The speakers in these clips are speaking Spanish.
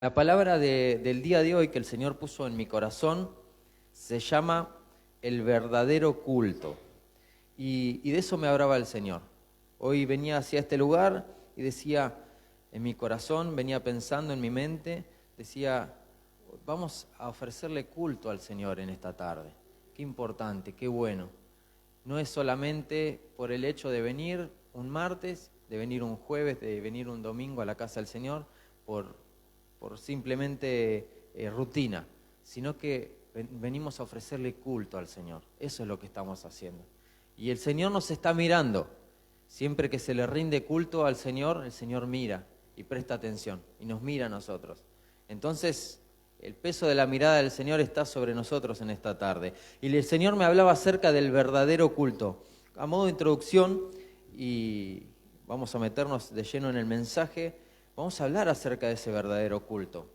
La palabra del día de hoy que el Señor puso en mi corazón se llama el verdadero culto. Y de eso me hablaba el Señor. Hoy venía hacia este lugar y decía, en mi corazón, venía pensando en mi mente, decía, vamos a ofrecerle culto al Señor en esta tarde. Qué importante, qué bueno. No es solamente por el hecho de venir un martes, de venir un jueves, de venir un domingo a la casa del Señor, por simplemente rutina, sino que venimos a ofrecerle culto al Señor. Eso es lo que estamos haciendo. Y el Señor nos está mirando. Siempre que se le rinde culto al Señor, el Señor mira y presta atención y nos mira a nosotros. Entonces, el peso de la mirada del Señor está sobre nosotros en esta tarde. Y el Señor me hablaba acerca del verdadero culto. A modo de introducción, y vamos a meternos de lleno en el mensaje, vamos a hablar acerca de ese verdadero culto.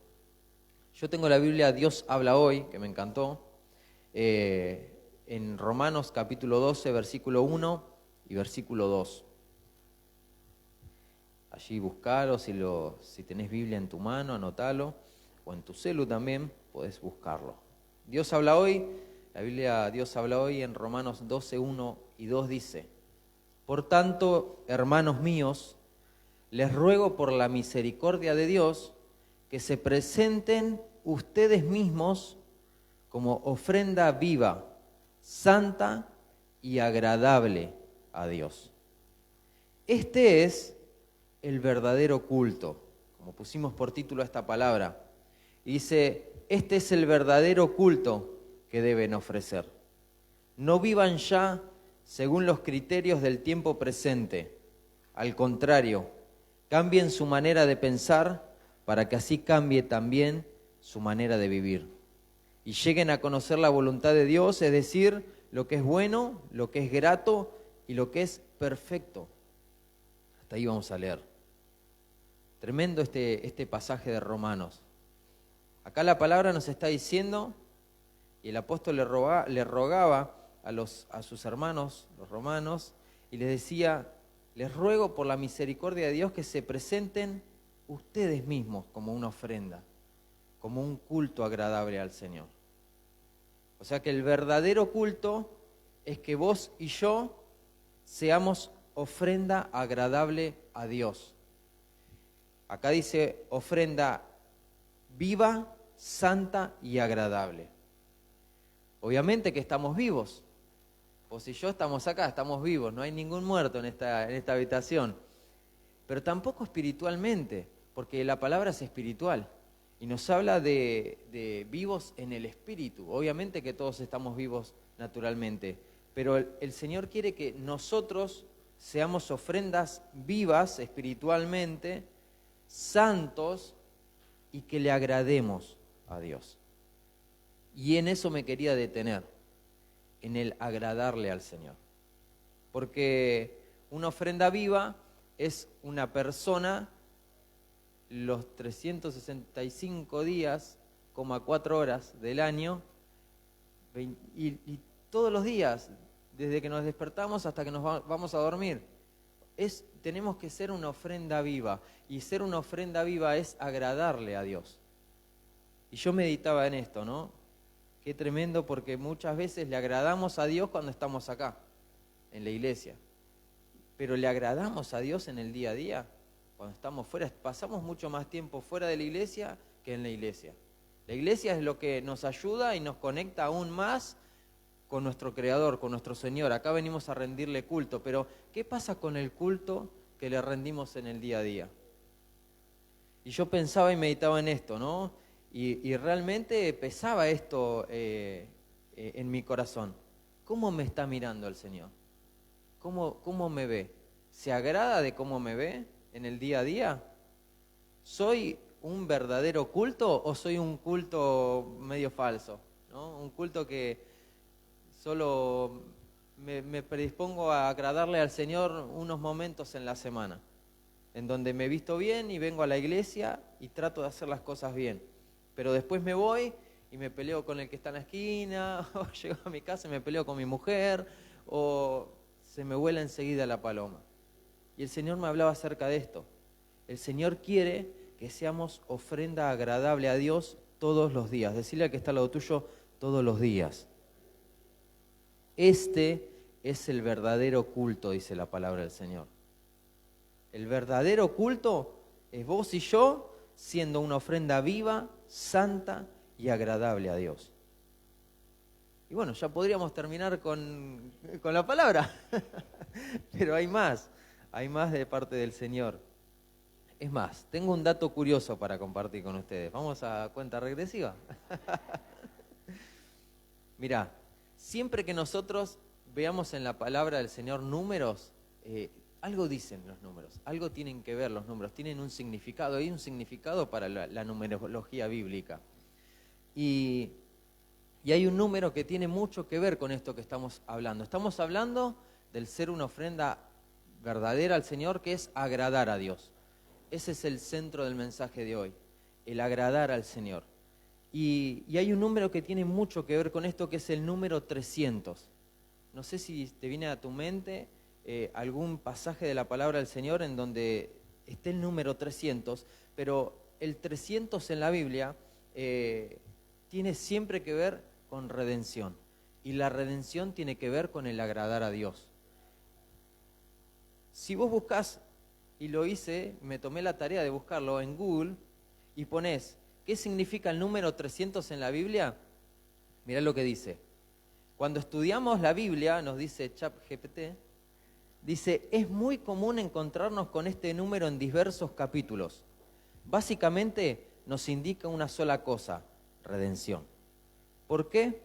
Yo tengo la Biblia Dios habla hoy, que me encantó, en Romanos capítulo 12, versículo 1 y versículo 2. Allí buscalo, si tenés Biblia en tu mano, anotalo, o en tu celu también, podés buscarlo. Dios habla hoy, la Biblia Dios habla hoy en Romanos 12, 1 y 2 dice: Por tanto, hermanos míos, les ruego por la misericordia de Dios que se presenten ustedes mismos como ofrenda viva, santa y agradable a Dios. Este es el verdadero culto, como pusimos por título a esta palabra. Y dice, este es el verdadero culto que deben ofrecer. No vivan ya según los criterios del tiempo presente. Al contrario, cambien su manera de pensar para que así cambie también su manera de vivir. Y lleguen a conocer la voluntad de Dios, es decir, lo que es bueno, lo que es grato y lo que es perfecto. Hasta ahí vamos a leer. Tremendo este pasaje de Romanos. Acá la palabra nos está diciendo, y el apóstol le rogaba a sus hermanos, los romanos, y les decía, les ruego por la misericordia de Dios que se presenten ustedes mismos como una ofrenda, como un culto agradable al Señor. O sea que el verdadero culto es que vos y yo seamos ofrenda agradable a Dios. Acá dice ofrenda viva, santa y agradable. Obviamente que estamos vivos. Vos y yo estamos acá, estamos vivos, no hay ningún muerto en esta habitación. Pero tampoco espiritualmente, porque la palabra es espiritual y nos habla de vivos en el espíritu. Obviamente que todos estamos vivos naturalmente, pero el Señor quiere que nosotros seamos ofrendas vivas espiritualmente, santos y que le agrademos a Dios. Y en eso me quería detener, en el agradarle al Señor. Porque una ofrenda viva es una persona los 365 días, 4 horas del año, y todos los días, desde que nos despertamos hasta que nos vamos a dormir. Tenemos que ser una ofrenda viva, y ser una ofrenda viva es agradarle a Dios. Y yo meditaba en esto, ¿no? Qué tremendo, porque muchas veces le agradamos a Dios cuando estamos acá, en la iglesia. Pero le agradamos a Dios en el día a día, cuando estamos fuera. Pasamos mucho más tiempo fuera de la iglesia que en la iglesia. La iglesia es lo que nos ayuda y nos conecta aún más con nuestro Creador, con nuestro Señor. Acá venimos a rendirle culto, pero ¿qué pasa con el culto que le rendimos en el día a día? Y yo pensaba y meditaba en esto, ¿no? Y realmente pesaba esto en mi corazón. ¿Cómo me está mirando el Señor? ¿Cómo me ve? ¿Se agrada de cómo me ve en el día a día? ¿Soy un verdadero culto o soy un culto medio falso, ¿no? Un culto que solo me predispongo a agradarle al Señor unos momentos en la semana, en donde me visto bien y vengo a la iglesia y trato de hacer las cosas bien. Pero después me voy y me peleo con el que está en la esquina, o llego a mi casa y me peleo con mi mujer, o se me vuela enseguida la paloma. Y el Señor me hablaba acerca de esto. El Señor quiere que seamos ofrenda agradable a Dios todos los días. Decirle al que está al lado tuyo, todos los días. Este es el verdadero culto, dice la palabra del Señor. El verdadero culto es vos y yo siendo una ofrenda viva, santa y agradable a Dios. Y bueno, ya podríamos terminar con la palabra, pero hay más de parte del Señor. Es más, tengo un dato curioso para compartir con ustedes. ¿Vamos a cuenta regresiva? Mirá, siempre que nosotros veamos en la palabra del Señor números, algo dicen los números, algo tienen que ver los números, tienen un significado, hay un significado para la numerología bíblica. Y hay un número que tiene mucho que ver con esto que estamos hablando. Estamos hablando del ser una ofrenda verdadera al Señor, que es agradar a Dios. Ese es el centro del mensaje de hoy, el agradar al Señor. Y hay un número que tiene mucho que ver con esto, que es el número 300. No sé si te viene a tu mente algún pasaje de la palabra del Señor en donde esté el número 300, pero el 300 en la Biblia tiene siempre que ver con redención. Y la redención tiene que ver con el agradar a Dios. Si vos buscás, y lo hice, me tomé la tarea de buscarlo en Google, y ponés, ¿qué significa el número 300 en la Biblia? Mirá lo que dice. Cuando estudiamos la Biblia, nos dice ChatGPT, dice, es muy común encontrarnos con este número en diversos capítulos. Básicamente nos indica una sola cosa, redención. ¿Por qué?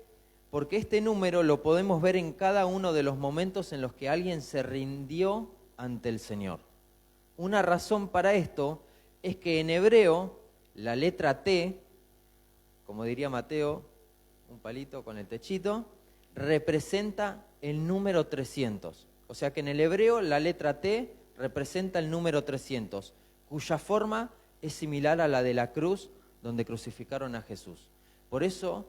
Porque este número lo podemos ver en cada uno de los momentos en los que alguien se rindió ante el Señor. Una razón para esto es que en hebreo la letra T, como diría Mateo, un palito con el techito, representa el número 300. O sea que en el hebreo la letra T representa el número 300, cuya forma es similar a la de la cruz donde crucificaron a Jesús. Por eso,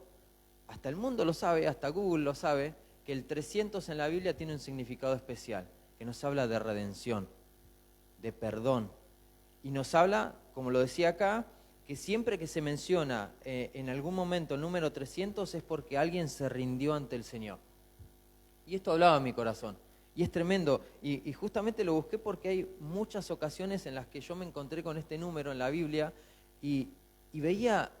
hasta el mundo lo sabe, hasta Google lo sabe, que el 300 en la Biblia tiene un significado especial, que nos habla de redención, de perdón. Y nos habla, como lo decía acá, que siempre que se menciona en algún momento el número 300 es porque alguien se rindió ante el Señor. Y esto hablaba en mi corazón. Y es tremendo. Y justamente lo busqué porque hay muchas ocasiones en las que yo me encontré con este número en la Biblia y veía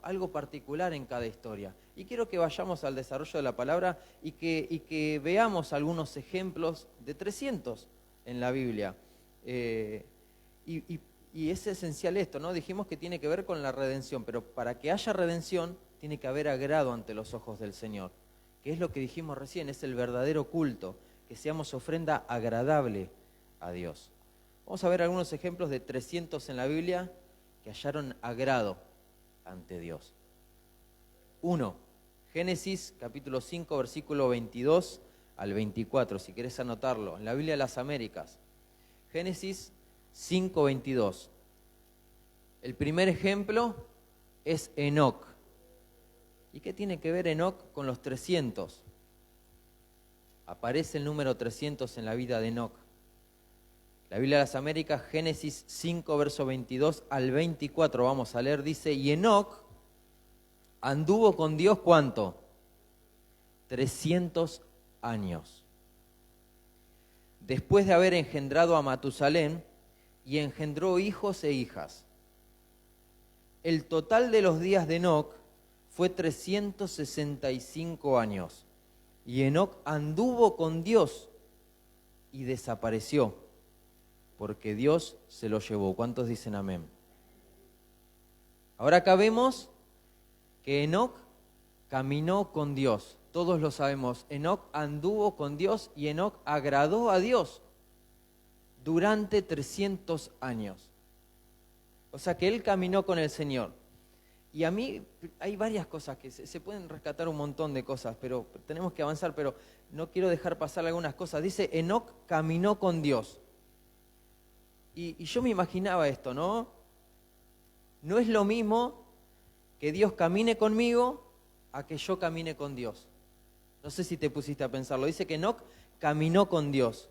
algo particular en cada historia. Y quiero que vayamos al desarrollo de la palabra y que veamos algunos ejemplos de 300 en la Biblia. Y es esencial esto, ¿no? Dijimos que tiene que ver con la redención, pero para que haya redención tiene que haber agrado ante los ojos del Señor, que es lo que dijimos recién, es el verdadero culto, que seamos ofrenda agradable a Dios. Vamos a ver algunos ejemplos de 300 en la Biblia que hallaron agrado ante Dios. 1. Génesis capítulo 5, versículo 22 al 24, si querés anotarlo, en la Biblia de las Américas. Génesis 5:22. El primer ejemplo es Enoc. ¿Y qué tiene que ver Enoc con los 300? Aparece el número 300 en la vida de Enoc. La Biblia de las Américas, Génesis 5, verso 22 al 24, vamos a leer, dice, y Enoc anduvo con Dios, ¿cuánto? 300 años. Después de haber engendrado a Matusalén, y engendró hijos e hijas. El total de los días de Enoc fue 365 años. Y Enoc anduvo con Dios y desapareció, porque Dios se lo llevó. ¿Cuántos dicen amén? Ahora acá vemos que Enoc caminó con Dios. Todos lo sabemos. Enoc anduvo con Dios y Enoc agradó a Dios durante 300 años. O sea que él caminó con el Señor. Y a mí hay varias cosas que se pueden rescatar, un montón de cosas, pero tenemos que avanzar, pero no quiero dejar pasar algunas cosas. Dice, Enoc caminó con Dios. Y yo me imaginaba esto, ¿no? No es lo mismo que Dios camine conmigo a que yo camine con Dios. No sé si te pusiste a pensarlo. Dice que Enoc caminó con Dios.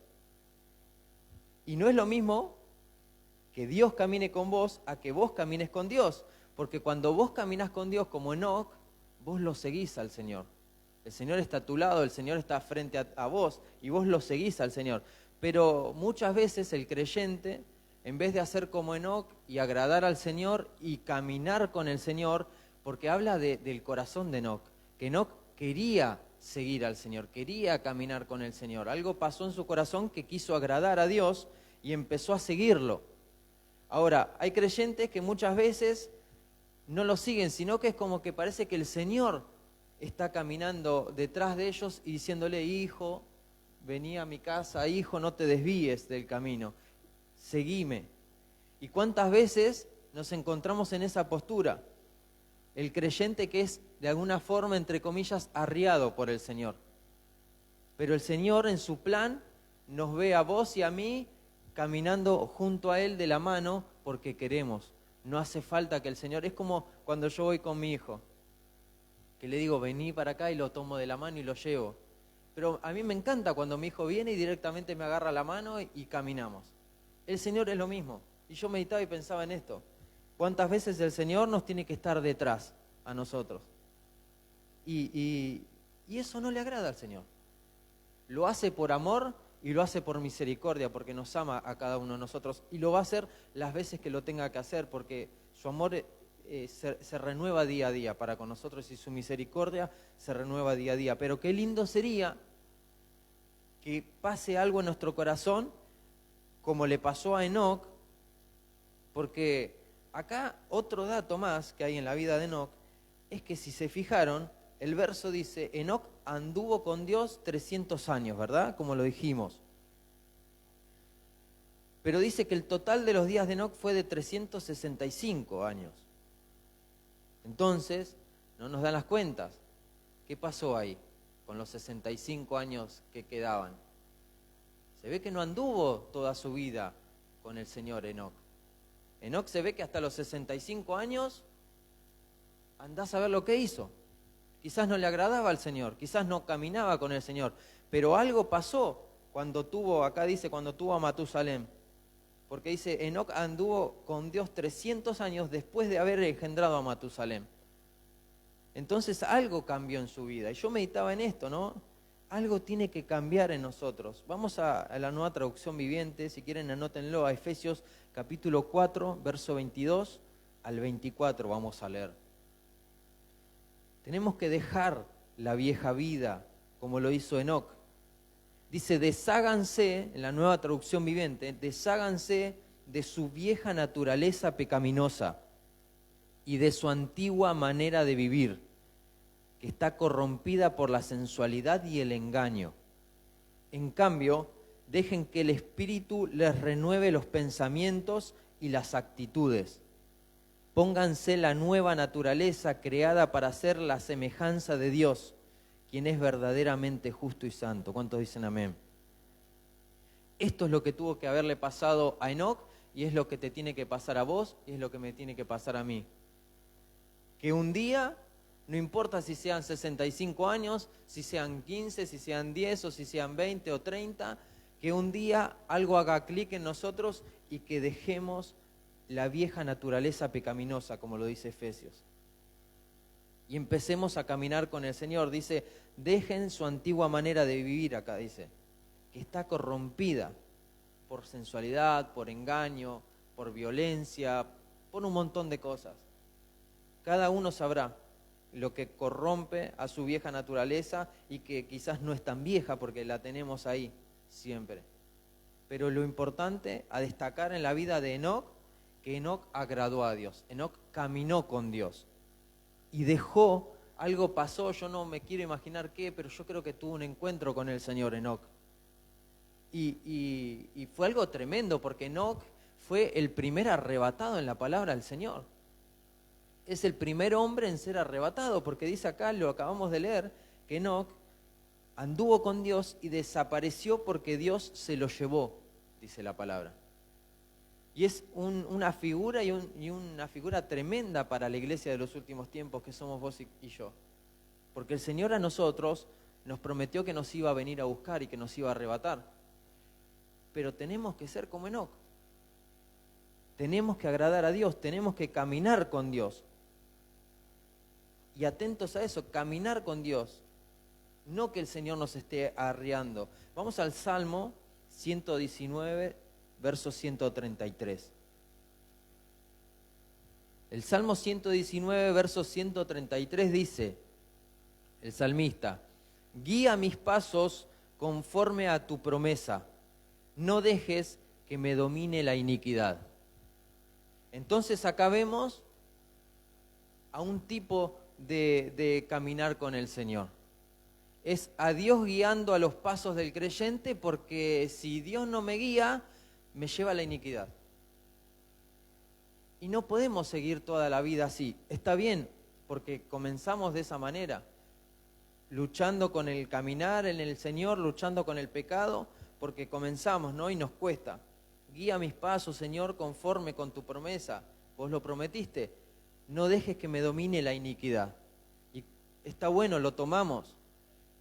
Y no es lo mismo que Dios camine con vos a que vos camines con Dios. Porque cuando vos caminas con Dios como Enoc, vos lo seguís al Señor. El Señor está a tu lado, el Señor está frente a vos y vos lo seguís al Señor. Pero muchas veces el creyente, en vez de hacer como Enoc y agradar al Señor y caminar con el Señor, porque habla del corazón de Enoc, que Enoc quería seguir al Señor, quería caminar con el Señor. Algo pasó en su corazón que quiso agradar a Dios y empezó a seguirlo. Ahora, hay creyentes que muchas veces no lo siguen, sino que es como que parece que el Señor está caminando detrás de ellos y diciéndole: hijo, vení a mi casa, hijo, no te desvíes del camino, seguime. ¿Y cuántas veces nos encontramos en esa postura? El creyente que es de alguna forma, entre comillas, arriado por el Señor. Pero el Señor en su plan nos ve a vos y a mí caminando junto a Él de la mano porque queremos. No hace falta que el Señor... Es como cuando yo voy con mi hijo, que le digo: vení para acá, y lo tomo de la mano y lo llevo. Pero a mí me encanta cuando mi hijo viene y directamente me agarra la mano y caminamos. El Señor es lo mismo. Y yo meditaba y pensaba en esto. ¿Cuántas veces el Señor nos tiene que estar detrás a nosotros? Y eso no le agrada al Señor. Lo hace por amor y lo hace por misericordia, porque nos ama a cada uno de nosotros. Y lo va a hacer las veces que lo tenga que hacer, porque su amor se renueva día a día para con nosotros y su misericordia se renueva día a día. Pero qué lindo sería que pase algo en nuestro corazón, como le pasó a Enoc, porque acá otro dato más que hay en la vida de Enoc es que, si se fijaron, el verso dice: Enoc anduvo con Dios 300 años, ¿verdad? Como lo dijimos. Pero dice que el total de los días de Enoc fue de 365 años. Entonces, no nos dan las cuentas. ¿Qué pasó ahí con los 65 años que quedaban? Se ve que no anduvo toda su vida con el Señor Enoc. Enoc se ve que hasta los 65 años andás a ver lo que hizo. Quizás no le agradaba al Señor, quizás no caminaba con el Señor, pero algo pasó cuando tuvo, acá dice, cuando tuvo a Matusalén. Porque dice: Enoc anduvo con Dios 300 años después de haber engendrado a Matusalén. Entonces algo cambió en su vida. Y yo meditaba en esto, ¿no? Algo tiene que cambiar en nosotros. Vamos a la Nueva Traducción Viviente, si quieren anótenlo, a Efesios capítulo 4, verso 22 al 24 vamos a leer. Tenemos que dejar la vieja vida, como lo hizo Enoc. Dice: desháganse, en la Nueva Traducción Viviente, desháganse de su vieja naturaleza pecaminosa y de su antigua manera de vivir, que está corrompida por la sensualidad y el engaño. En cambio, dejen que el Espíritu les renueve los pensamientos y las actitudes. Pónganse la nueva naturaleza creada para ser la semejanza de Dios, quien es verdaderamente justo y santo. ¿Cuántos dicen amén? Esto es lo que tuvo que haberle pasado a Enoc, y es lo que te tiene que pasar a vos, y es lo que me tiene que pasar a mí. Que un día, no importa si sean 65 años, si sean 15, si sean 10 o si sean 20 o 30, que un día algo haga clic en nosotros y que dejemos la vieja naturaleza pecaminosa, como lo dice Efesios. Y empecemos a caminar con el Señor. Dice: dejen su antigua manera de vivir, acá dice, que está corrompida por sensualidad, por engaño, por violencia, por un montón de cosas. Cada uno sabrá lo que corrompe a su vieja naturaleza y que quizás no es tan vieja porque la tenemos ahí siempre. Pero lo importante a destacar en la vida de Enoc, que Enoc agradó a Dios. Enoc caminó con Dios y dejó, algo pasó, yo no me quiero imaginar qué, pero yo creo que tuvo un encuentro con el Señor Enoc. Y fue algo tremendo, porque Enoc fue el primer arrebatado en la palabra del Señor. Es el primer hombre en ser arrebatado, porque dice acá, lo acabamos de leer, que Enoc anduvo con Dios y desapareció porque Dios se lo llevó, dice la palabra. Y es una figura y una figura tremenda para la iglesia de los últimos tiempos, que somos vos y yo. Porque el Señor a nosotros nos prometió que nos iba a venir a buscar y que nos iba a arrebatar. Pero tenemos que ser como Enoc. Tenemos que agradar a Dios, tenemos que caminar con Dios. Y atentos a eso, caminar con Dios. No que el Señor nos esté arriando. Vamos al Salmo 119, verso 133. El Salmo 119, verso 133 dice, el salmista, guía mis pasos conforme a tu promesa, no dejes que me domine la iniquidad. Entonces acá vemos a un tipo de caminar con el Señor. Es a Dios guiando a los pasos del creyente, porque si Dios no me guía, me lleva a la iniquidad. Y no podemos seguir toda la vida así. Está bien, porque comenzamos de esa manera, luchando con el caminar en el Señor, luchando con el pecado, porque comenzamos, ¿no? Y nos cuesta. Guía mis pasos, Señor, conforme con tu promesa. Vos lo prometiste. No dejes que me domine la iniquidad. Y está bueno, lo tomamos.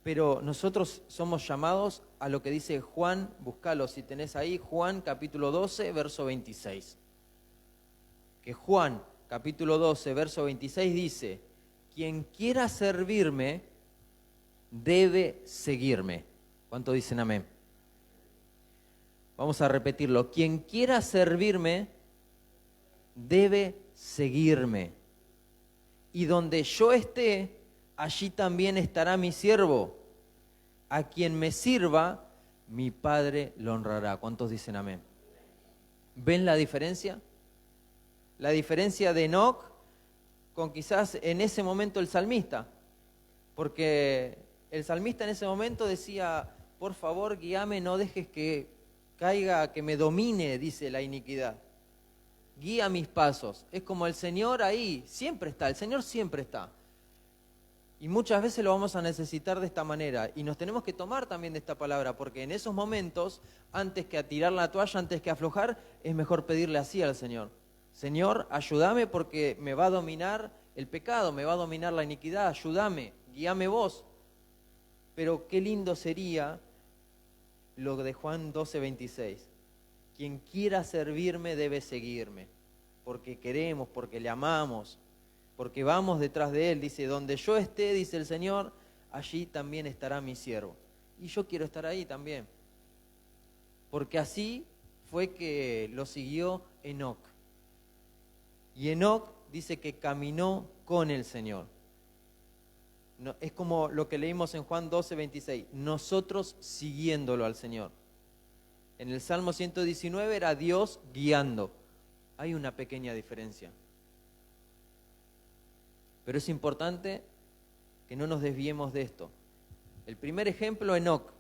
Pero nosotros somos llamados a lo que dice Juan, búscalo si tenés ahí, Juan capítulo 12, verso 26. Que Juan capítulo 12, verso 26 dice, quien quiera servirme, debe seguirme. ¿Cuánto dicen amén? Vamos a repetirlo. Quien quiera servirme, debe seguirme. Y donde yo esté, allí también estará mi siervo. A quien me sirva, mi Padre lo honrará. ¿Cuántos dicen amén? ¿Ven la diferencia? La diferencia de Enoc con quizás en ese momento el salmista. Porque el salmista en ese momento decía, por favor, guíame, no dejes que caiga, que me domine, dice, la iniquidad. Guía mis pasos. Es como el Señor ahí, siempre está, el Señor siempre está. Y muchas veces lo vamos a necesitar de esta manera. Y nos tenemos que tomar también de esta palabra, porque en esos momentos, antes que a tirar la toalla, antes que aflojar, es mejor pedirle así al Señor. Señor, ayúdame porque me va a dominar el pecado, me va a dominar la iniquidad, ayúdame, guíame vos. Pero qué lindo sería lo de Juan 12, 26. Quien quiera servirme debe seguirme, porque queremos, porque le amamos, porque vamos detrás de Él. Dice, donde yo esté, dice el Señor, allí también estará mi siervo. Y yo quiero estar ahí también, porque así fue que lo siguió Enoc. Y Enoc dice que caminó con el Señor. No, es como lo que leímos en Juan 12, 26. Nosotros siguiéndolo al Señor. En el Salmo 119 era Dios guiando. Hay una pequeña diferencia. Pero es importante que no nos desviemos de esto. El primer ejemplo, Enoc,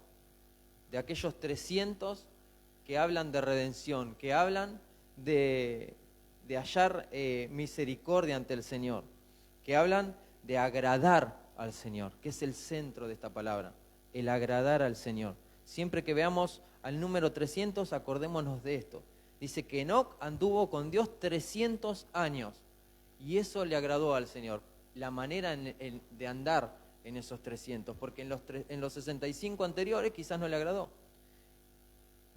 de aquellos 300 que hablan de redención, que hablan de hallar misericordia ante el Señor, que hablan de agradar al Señor, que es el centro de esta palabra, el agradar al Señor. Siempre que veamos al número 300, acordémonos de esto. Dice que Enoc anduvo con Dios 300 años y eso le agradó al Señor, la manera de andar en esos 300, porque en los 65 anteriores quizás no le agradó.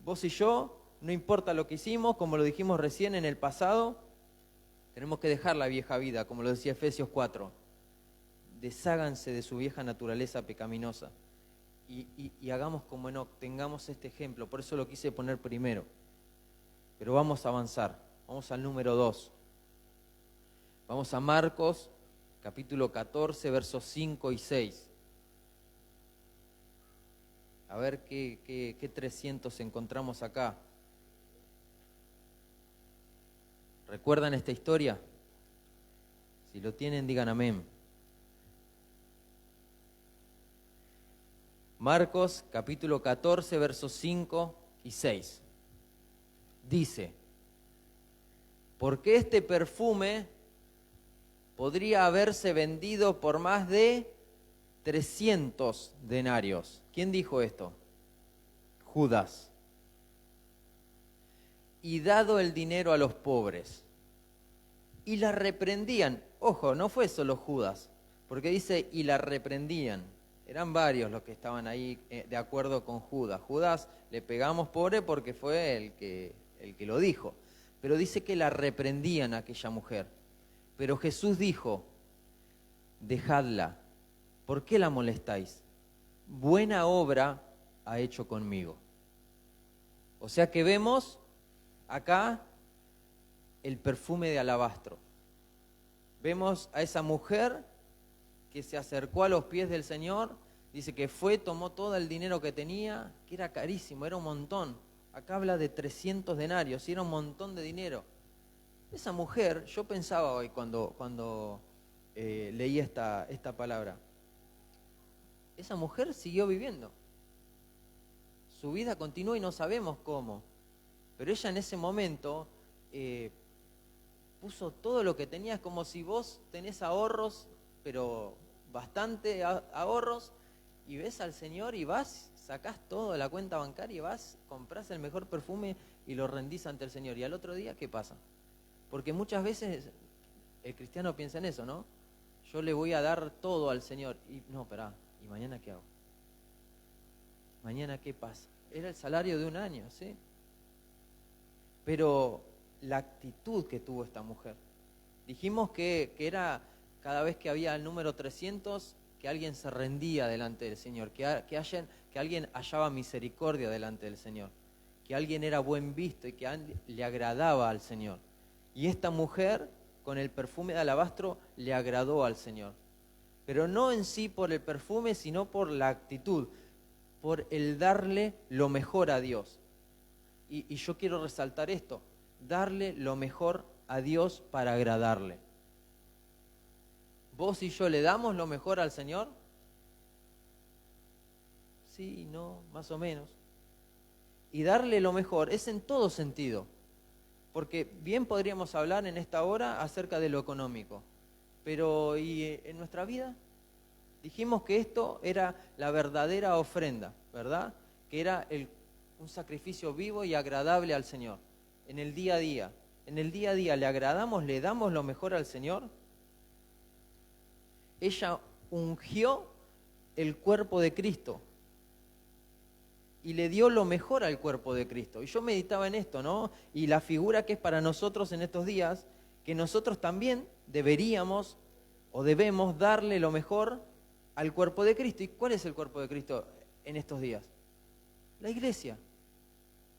Vos y yo, no importa lo que hicimos, como lo dijimos recién en el pasado, tenemos que dejar la vieja vida, como lo decía Efesios 4. Desháganse de su vieja naturaleza pecaminosa y hagamos como Enoc, tengamos este ejemplo. Por eso lo quise poner primero. Pero vamos a avanzar. Vamos al número 2. Vamos a Marcos, capítulo 14, versos 5 y 6. A ver qué 300 encontramos acá. ¿Recuerdan esta historia? Si lo tienen, digan amén. Marcos, capítulo 14, versos 5 y 6. Dice, porque este perfume podría haberse vendido por más de 300 denarios. ¿Quién dijo esto? Judas. Y dado el dinero a los pobres. Y la reprendían. Ojo, no fue solo Judas, porque dice y la reprendían. Eran varios los que estaban ahí de acuerdo con Judas. Judas le pegamos pobre porque fue el que lo dijo. pero dice que la reprendían a aquella mujer. Pero Jesús dijo, dejadla, ¿por qué la molestáis? Buena obra ha hecho conmigo. O sea que vemos acá el perfume de alabastro. Vemos a esa mujer que se acercó a los pies del Señor, dice que fue, tomó todo el dinero que tenía, que era carísimo, era un montón. Acá habla de 300 denarios, y era un montón de dinero. Esa mujer, yo pensaba hoy cuando leí esta palabra, esa mujer siguió viviendo. Su vida continuó y no sabemos cómo. Pero ella en ese momento puso todo lo que tenía. Es como si vos tenés ahorros, pero bastante ahorros, y ves al Señor y vas, sacás todo de la cuenta bancaria y vas, comprás el mejor perfume y lo rendís ante el Señor. Y al otro día, ¿qué pasa? Porque muchas veces el cristiano piensa en eso, ¿no? Yo le voy a dar todo al Señor. Y no, esperá, ¿y mañana qué hago? ¿Mañana qué pasa? Era el salario de un año, ¿sí? Pero la actitud que tuvo esta mujer. Dijimos que era cada vez que había el número 300, que alguien se rendía delante del Señor, que alguien hallaba misericordia delante del Señor, que alguien era buen visto y que le agradaba al Señor. Y esta mujer, con el perfume de alabastro, le agradó al Señor. Pero no en sí por el perfume, sino por la actitud, por el darle lo mejor a Dios. Y yo quiero resaltar esto, darle lo mejor a Dios para agradarle. ¿Vos y yo le damos lo mejor al Señor? Sí, no, más o menos. Y darle lo mejor es en todo sentido. Porque bien podríamos hablar en esta hora acerca de lo económico. Pero ¿y en nuestra vida? Dijimos que esto era la verdadera ofrenda, ¿verdad? Que era un sacrificio vivo y agradable al Señor. En el día a día. En el día a día, ¿le agradamos, le damos lo mejor al Señor? Ella ungió el cuerpo de Cristo y le dio lo mejor al cuerpo de Cristo. Y yo meditaba en esto, ¿no? Y la figura que es para nosotros en estos días, que nosotros también deberíamos o debemos darle lo mejor al cuerpo de Cristo. ¿Y cuál es el cuerpo de Cristo en estos días? La iglesia.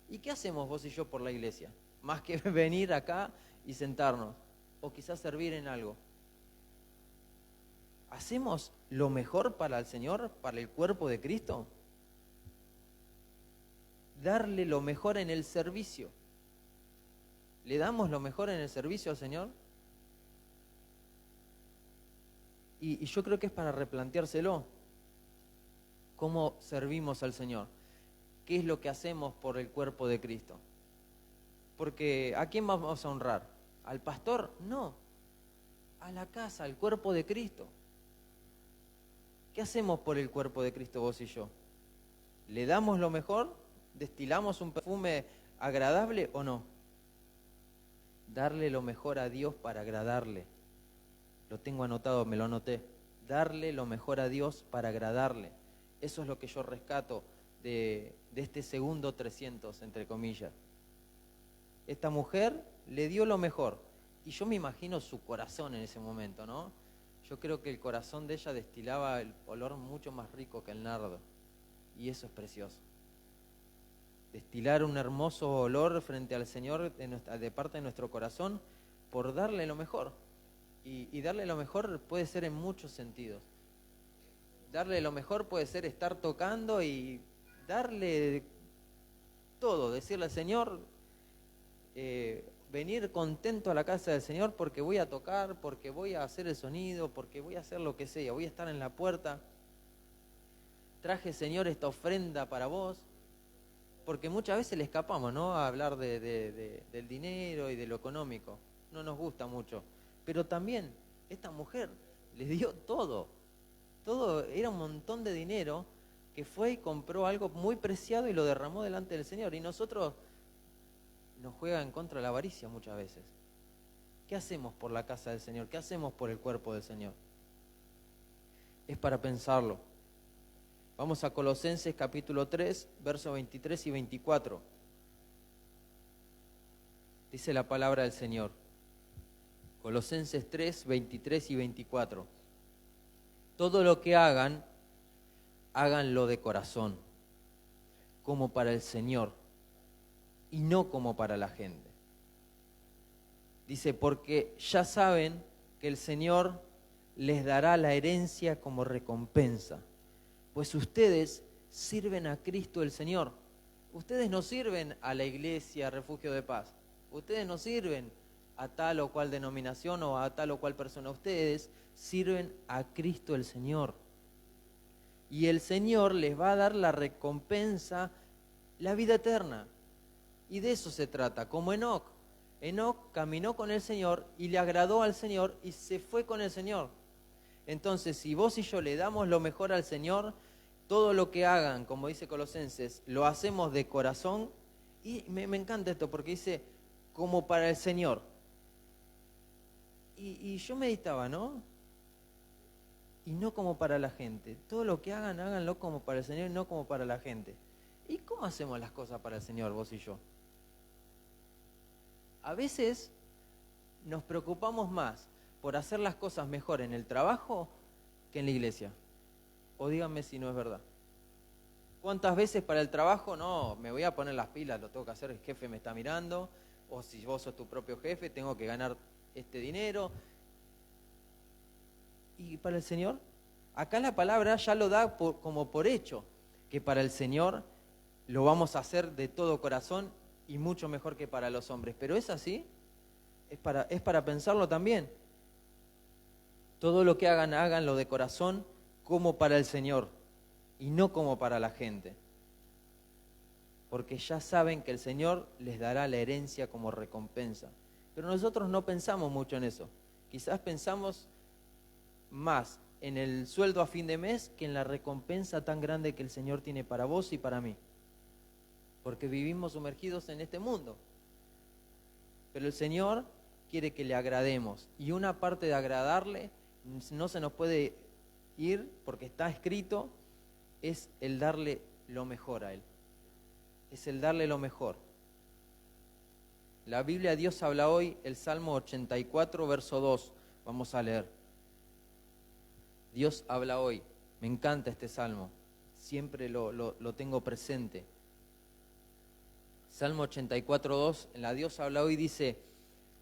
¿Y qué hacemos vos y yo por la iglesia? Más que venir acá y sentarnos, o quizás servir en algo. ¿Hacemos lo mejor para el Señor, para el cuerpo de Cristo? Darle lo mejor en el servicio. ¿Le damos lo mejor en el servicio al Señor? Y yo creo que es para replanteárselo. ¿Cómo servimos al Señor? ¿Qué es lo que hacemos por el cuerpo de Cristo? Porque ¿a quién vamos a honrar? ¿Al pastor? No. A la casa, al cuerpo de Cristo. ¿Qué hacemos por el cuerpo de Cristo vos y yo? ¿Le damos lo mejor? ¿Destilamos un perfume agradable o no? Darle lo mejor a Dios para agradarle. Lo tengo anotado, me lo anoté. Darle lo mejor a Dios para agradarle. Eso es lo que yo rescato de este segundo 300, entre comillas. Esta mujer le dio lo mejor. Y yo me imagino su corazón en ese momento, ¿no? Yo creo que el corazón de ella destilaba el olor mucho más rico que el nardo. Y eso es precioso. Destilar un hermoso olor frente al Señor de parte de nuestro corazón por darle lo mejor. Y darle lo mejor puede ser en muchos sentidos. Darle lo mejor puede ser estar tocando y darle todo. Decirle al Señor, venir contento a la casa del Señor porque voy a tocar, porque voy a hacer el sonido, porque voy a hacer lo que sea, voy a estar en la puerta. Traje, Señor, esta ofrenda para vos. Porque muchas veces le escapamos, ¿no? A hablar del dinero y de lo económico. No nos gusta mucho. Pero también esta mujer le dio todo. Todo, era un montón de dinero que fue y compró algo muy preciado y lo derramó delante del Señor. Y nosotros nos juega en contra la avaricia muchas veces. ¿Qué hacemos por la casa del Señor? ¿Qué hacemos por el cuerpo del Señor? Es para pensarlo. Vamos a Colosenses capítulo 3, versos 23 y 24. Dice la palabra del Señor. Colosenses 3, 23 y 24. Todo lo que hagan, háganlo de corazón, como para el Señor, y no como para la gente. Dice, porque ya saben que el Señor les dará la herencia como recompensa, pues ustedes sirven a Cristo el Señor. Ustedes no sirven a la iglesia Refugio de Paz. Ustedes no sirven a tal o cual denominación o a tal o cual persona. Ustedes sirven a Cristo el Señor. Y el Señor les va a dar la recompensa, la vida eterna. Y de eso se trata, como Enoc. Enoc caminó con el Señor y le agradó al Señor y se fue con el Señor. Entonces, si vos y yo le damos lo mejor al Señor, todo lo que hagan, como dice Colosenses, lo hacemos de corazón. Y me encanta esto porque dice, como para el Señor. Y yo meditaba, ¿no? Y no como para la gente. Todo lo que hagan, háganlo como para el Señor y no como para la gente. ¿Y cómo hacemos las cosas para el Señor, vos y yo? A veces nos preocupamos más por hacer las cosas mejor en el trabajo que en la iglesia. O díganme si no es verdad. ¿Cuántas veces para el trabajo? No, me voy a poner las pilas, lo tengo que hacer, el jefe me está mirando. O si vos sos tu propio jefe, tengo que ganar este dinero. ¿Y para el Señor? Acá la palabra ya lo da como por hecho, que para el Señor lo vamos a hacer de todo corazón y mucho mejor que para los hombres. ¿Pero es así? Es para pensarlo también. Todo lo que hagan, háganlo de corazón como para el Señor y no como para la gente. Porque ya saben que el Señor les dará la herencia como recompensa. Pero nosotros no pensamos mucho en eso. Quizás pensamos más en el sueldo a fin de mes que en la recompensa tan grande que el Señor tiene para vos y para mí. Porque vivimos sumergidos en este mundo. Pero el Señor quiere que le agrademos. Y una parte de agradarle no se nos puede ir, porque está escrito, es el darle lo mejor a Él. Es el darle lo mejor. La Biblia, Dios habla hoy, el Salmo 84, verso 2. Vamos a leer. Dios habla hoy. Me encanta este salmo. Siempre lo tengo presente. Salmo 84, 2. En la Dios habla hoy dice,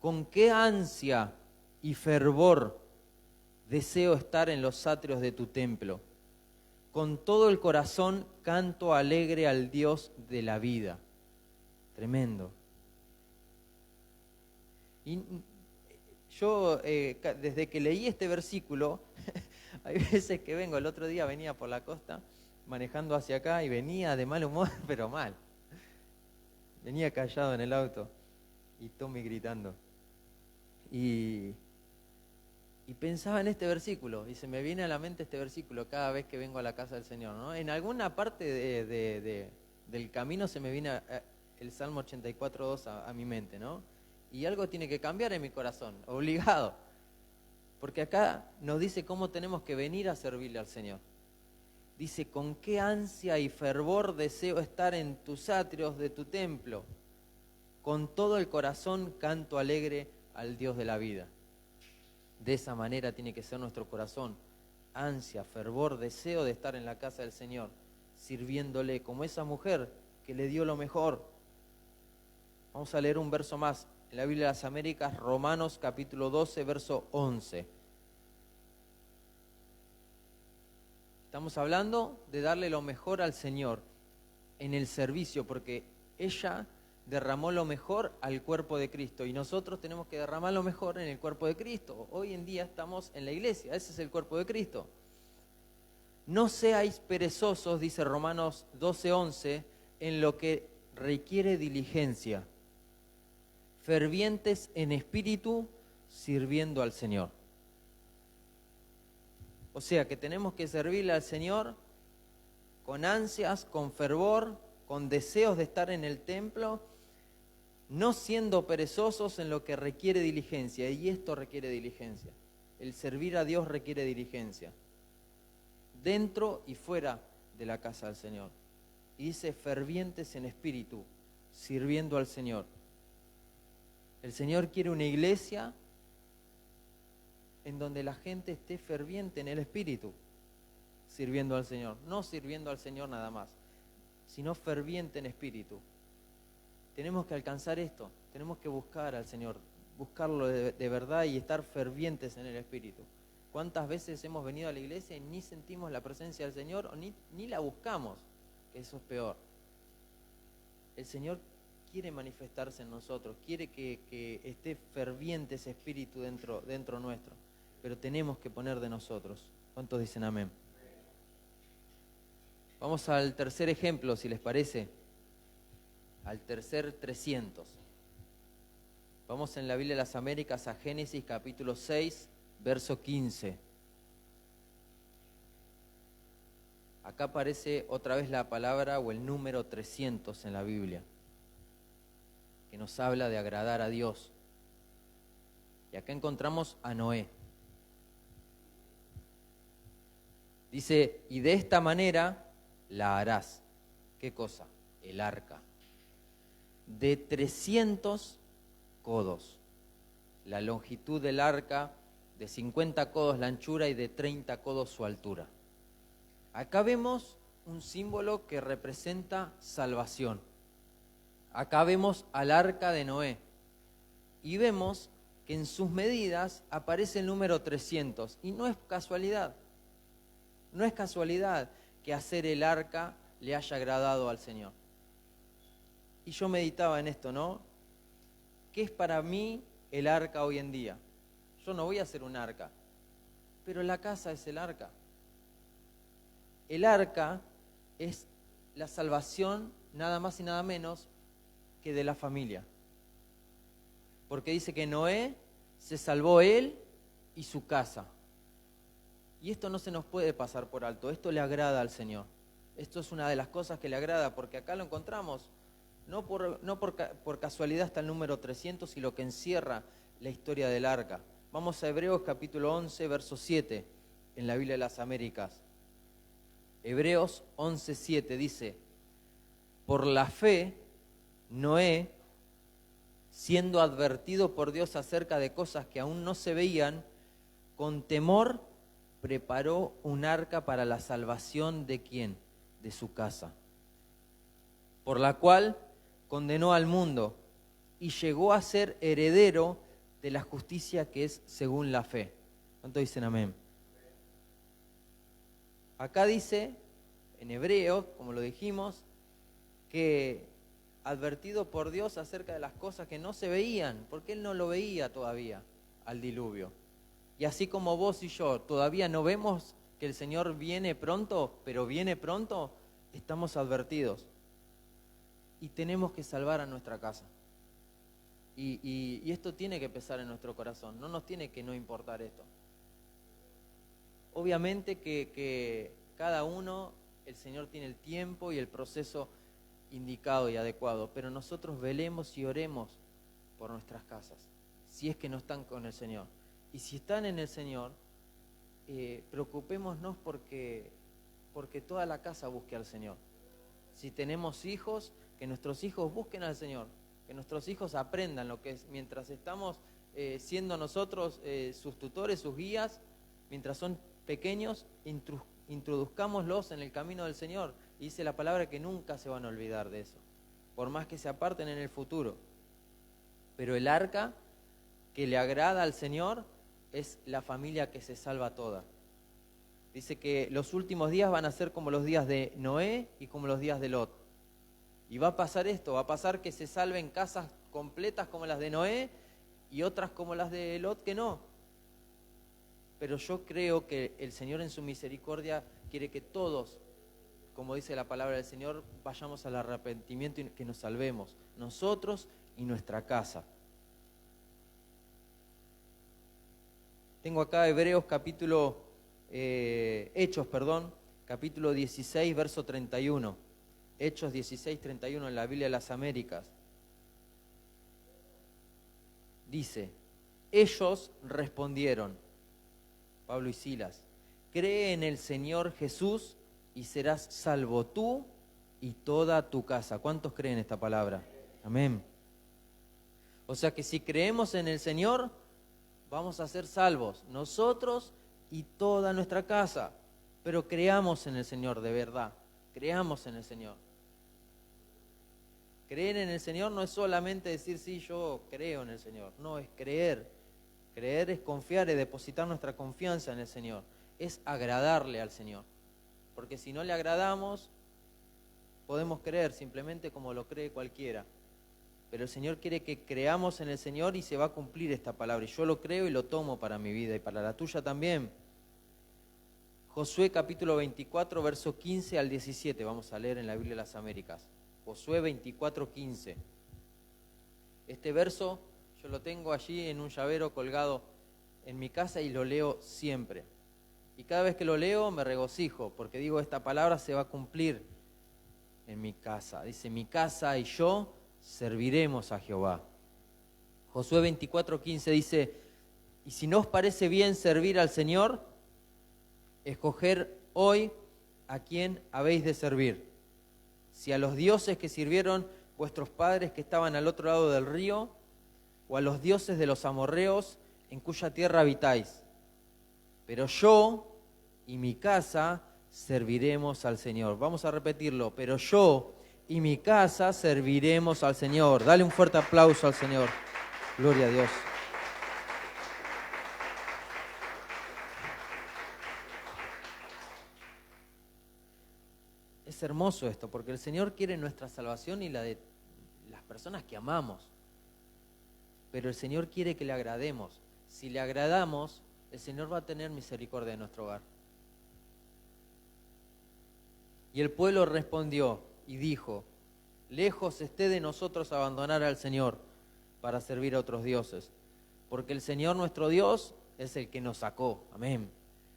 con qué ansia y fervor deseo estar en los atrios de tu templo. Con todo el corazón canto alegre al Dios de la vida. Tremendo. Y yo, desde que leí este versículo, hay veces que vengo, el otro día venía por la costa, manejando hacia acá y venía de mal humor, pero mal. Venía callado en el auto y Tommy gritando. Y pensaba en este versículo, y se me viene a la mente este versículo cada vez que vengo a la casa del Señor, ¿no? En alguna parte del camino se me viene el Salmo 84:2 a mi mente, ¿no? Y algo tiene que cambiar en mi corazón, obligado. Porque acá nos dice cómo tenemos que venir a servirle al Señor. Dice, con qué ansia y fervor deseo estar en tus atrios de tu templo. Con todo el corazón canto alegre al Dios de la vida. De esa manera tiene que ser nuestro corazón. Ansia, fervor, deseo de estar en la casa del Señor, sirviéndole como esa mujer que le dio lo mejor. Vamos a leer un verso más. En la Biblia de las Américas, Romanos capítulo 12, verso 11. Estamos hablando de darle lo mejor al Señor en el servicio, porque ella derramó lo mejor al cuerpo de Cristo y nosotros tenemos que derramar lo mejor en el cuerpo de Cristo. Hoy en día estamos en la iglesia, ese es el cuerpo de Cristo. No seáis perezosos, dice Romanos 12:11, en lo que requiere diligencia, fervientes en espíritu, sirviendo al Señor. O sea que tenemos que servirle al Señor con ansias, con fervor, con deseos de estar en el templo, no siendo perezosos en lo que requiere diligencia. Y esto requiere diligencia. El servir a Dios requiere diligencia. Dentro y fuera de la casa del Señor. Y dice fervientes en espíritu, sirviendo al Señor. El Señor quiere una iglesia en donde la gente esté ferviente en el Espíritu, sirviendo al Señor. No sirviendo al Señor nada más, sino ferviente en espíritu. Tenemos que alcanzar esto, tenemos que buscar al Señor, buscarlo de verdad y estar fervientes en el Espíritu. ¿Cuántas veces hemos venido a la iglesia y ni sentimos la presencia del Señor o ni la buscamos? Que eso es peor. El Señor quiere manifestarse en nosotros, quiere que esté ferviente ese Espíritu dentro nuestro, pero tenemos que poner de nosotros. ¿Cuántos dicen amén? Vamos al tercer ejemplo, si les parece, al tercer 300. Vamos en la Biblia de las Américas a Génesis capítulo 6, verso 15. Acá aparece otra vez la palabra o el número 300 en la Biblia, que nos habla de agradar a Dios. Y acá encontramos a Noé. Dice, y de esta manera la harás. ¿Qué cosa? El arca. De 300 codos. La longitud del arca, de 50 codos la anchura y de 30 codos su altura. Acá vemos un símbolo que representa salvación. Acá vemos al arca de Noé. Y vemos que en sus medidas aparece el número 300. Y no es casualidad. No es casualidad que hacer el arca le haya agradado al Señor. Y yo meditaba en esto, ¿no? ¿Qué es para mí el arca hoy en día? Yo no voy a hacer un arca, pero la casa es el arca. El arca es la salvación nada más y nada menos que de la familia. Porque dice que Noé se salvó él y su casa. Y esto no se nos puede pasar por alto, esto le agrada al Señor. Esto es una de las cosas que le agrada, porque acá lo encontramos. No por casualidad está el número 300 y lo que encierra la historia del arca. Vamos a Hebreos capítulo 11, verso 7, en la Biblia de las Américas. Hebreos 11, 7 dice, por la fe, Noé, siendo advertido por Dios acerca de cosas que aún no se veían, con temor preparó un arca para la salvación de ¿quién? De su casa, por la cual condenó al mundo y llegó a ser heredero de la justicia que es según la fe. ¿Cuántos dicen amén? Acá dice, en hebreo, como lo dijimos, que advertido por Dios acerca de las cosas que no se veían, porque él no lo veía todavía al diluvio. Y así como vos y yo todavía no vemos que el Señor viene pronto, pero viene pronto, estamos advertidos. Y tenemos que salvar a nuestra casa. Y esto tiene que pesar en nuestro corazón, no nos tiene que no importar esto. Obviamente que cada uno, el Señor tiene el tiempo y el proceso indicado y adecuado, pero nosotros velemos y oremos por nuestras casas, si es que no están con el Señor. Y si están en el Señor, preocupémonos porque toda la casa busque al Señor. Si tenemos hijos, que nuestros hijos busquen al Señor, que nuestros hijos aprendan lo que es, mientras estamos siendo nosotros sus tutores, sus guías, mientras son pequeños, introduzcámoslos en el camino del Señor. Y dice la palabra que nunca se van a olvidar de eso, por más que se aparten en el futuro. Pero el arca que le agrada al Señor es la familia que se salva toda. Dice que los últimos días van a ser como los días de Noé y como los días de Lot. Y va a pasar esto, va a pasar que se salven casas completas como las de Noé y otras como las de Lot que no. Pero yo creo que el Señor en su misericordia quiere que todos, como dice la palabra del Señor, vayamos al arrepentimiento y que nos salvemos, nosotros y nuestra casa. Tengo acá Hebreos capítulo 16, verso 31. Hechos 16, 31 en la Biblia de las Américas. Dice, ellos respondieron, Pablo y Silas, cree en el Señor Jesús y serás salvo tú y toda tu casa. ¿Cuántos creen esta palabra? Amén. O sea que si creemos en el Señor, vamos a ser salvos, nosotros y toda nuestra casa. Pero creamos en el Señor de verdad, creamos en el Señor. Creer en el Señor no es solamente decir, sí, yo creo en el Señor. No, es creer. Creer es confiar, es depositar nuestra confianza en el Señor. Es agradarle al Señor. Porque si no le agradamos, podemos creer simplemente como lo cree cualquiera. Pero el Señor quiere que creamos en el Señor y se va a cumplir esta palabra. Y yo lo creo y lo tomo para mi vida y para la tuya también. Josué capítulo 24, verso 15 al 17. Vamos a leer en la Biblia de las Américas. Josué 24, 15. Este verso yo lo tengo allí en un llavero colgado en mi casa y lo leo siempre. Y cada vez que lo leo me regocijo porque digo, esta palabra se va a cumplir en mi casa. Dice, mi casa y yo serviremos a Jehová. Josué 24, 15 dice, y si no os parece bien servir al Señor, escoger hoy a quién habéis de servir. Si a los dioses que sirvieron vuestros padres que estaban al otro lado del río, o a los dioses de los amorreos en cuya tierra habitáis. Pero yo y mi casa serviremos al Señor. Vamos a repetirlo, pero yo y mi casa serviremos al Señor. Dale un fuerte aplauso al Señor. Gloria a Dios. Es hermoso esto, porque el Señor quiere nuestra salvación y la de las personas que amamos. Pero el Señor quiere que le agrademos. Si le agradamos, el Señor va a tener misericordia de nuestro hogar. Y el pueblo respondió y dijo, lejos esté de nosotros abandonar al Señor para servir a otros dioses, porque el Señor nuestro Dios es el que nos sacó, amén,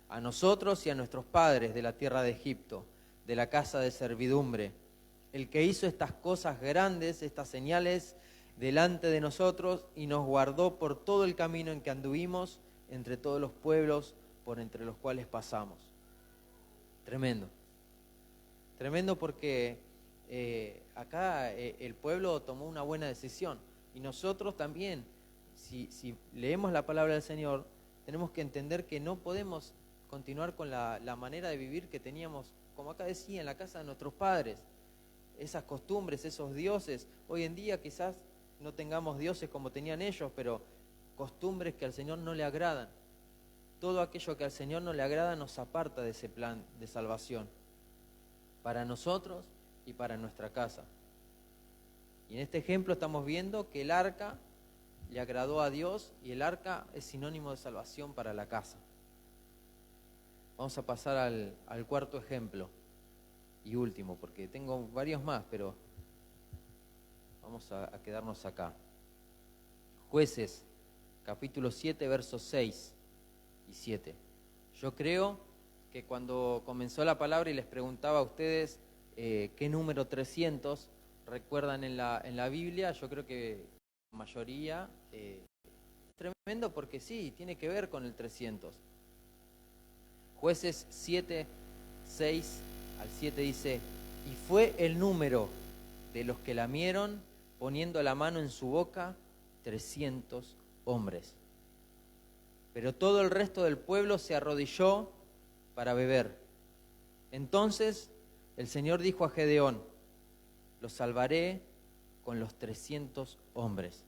a nosotros y a nuestros padres de la tierra de Egipto, de la casa de servidumbre, el que hizo estas cosas grandes, estas señales delante de nosotros y nos guardó por todo el camino en que anduvimos entre todos los pueblos por entre los cuales pasamos. Tremendo. Tremendo porque acá el pueblo tomó una buena decisión y nosotros también, si leemos la palabra del Señor, tenemos que entender que no podemos continuar con la manera de vivir que teníamos, como acá decía, en la casa de nuestros padres. Esas costumbres, esos dioses, hoy en día quizás no tengamos dioses como tenían ellos, pero costumbres que al Señor no le agradan. Todo aquello que al Señor no le agrada nos aparta de ese plan de salvación, para nosotros y para nuestra casa. Y en este ejemplo estamos viendo que el arca le agradó a Dios y el arca es sinónimo de salvación para la casa. Vamos a pasar al cuarto ejemplo y último, porque tengo varios más, pero vamos a quedarnos acá. Jueces, capítulo 7, versos 6 y 7. Yo creo que cuando comenzó la palabra y les preguntaba a ustedes qué número 300 recuerdan en la Biblia, yo creo que la mayoría es tremendo porque sí, tiene que ver con el 300. Jueces 7, 6 al 7 dice, y fue el número de los que lamieron poniendo la mano en su boca 300 hombres. Pero todo el resto del pueblo se arrodilló para beber. Entonces el Señor dijo a Gedeón, los salvaré con los 300 hombres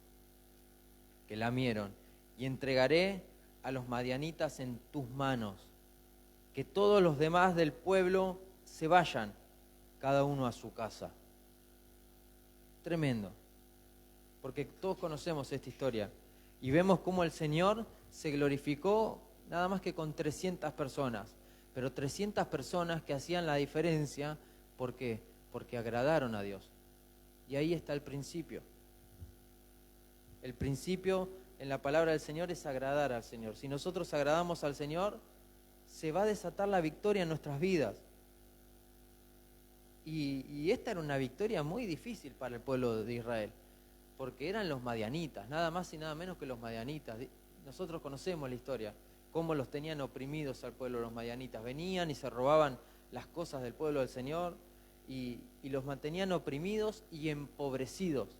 que lamieron y entregaré a los madianitas en tus manos, que todos los demás del pueblo se vayan, cada uno a su casa. Tremendo, porque todos conocemos esta historia y vemos cómo el Señor se glorificó nada más que con 300 personas, pero 300 personas que hacían la diferencia. ¿Por qué? Porque agradaron a Dios. Y ahí está el principio. El principio en la palabra del Señor es agradar al Señor. Si nosotros agradamos al Señor, se va a desatar la victoria en nuestras vidas. Y esta era una victoria muy difícil para el pueblo de Israel, porque eran los madianitas, nada más y nada menos que los madianitas. Nosotros conocemos la historia, cómo los tenían oprimidos al pueblo los madianitas. Venían y se robaban las cosas del pueblo del Señor y los mantenían oprimidos y empobrecidos.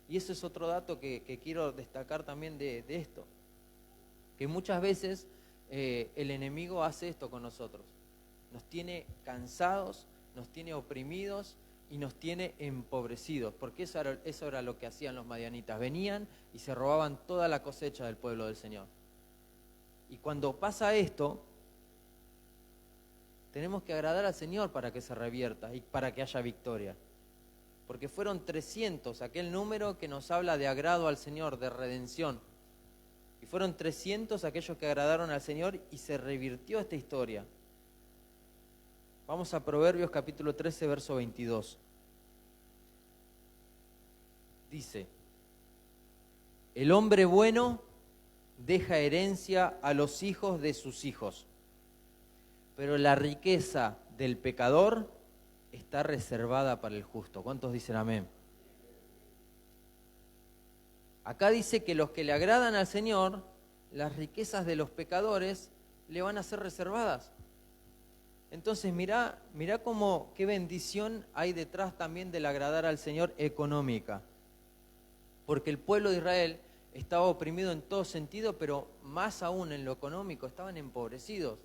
Y eso es otro dato que quiero destacar también de esto. Que muchas veces el enemigo hace esto con nosotros. Nos tiene cansados, nos tiene oprimidos y nos tiene empobrecidos. Porque eso era lo que hacían los madianitas. Venían y se robaban toda la cosecha del pueblo del Señor. Y cuando pasa esto, tenemos que agradar al Señor para que se revierta y para que haya victoria. Porque fueron 300, aquel número que nos habla de agrado al Señor, de redención. Y fueron 300 aquellos que agradaron al Señor y se revirtió esta historia. Vamos a Proverbios capítulo 13, verso 22. Dice: el hombre bueno deja herencia a los hijos de sus hijos, pero la riqueza del pecador está reservada para el justo. ¿Cuántos dicen amén? Acá dice que los que le agradan al Señor, las riquezas de los pecadores le van a ser reservadas. Entonces mirá qué bendición hay detrás también del agradar al Señor económica. Porque el pueblo de Israel estaba oprimido en todo sentido, pero más aún en lo económico, estaban empobrecidos.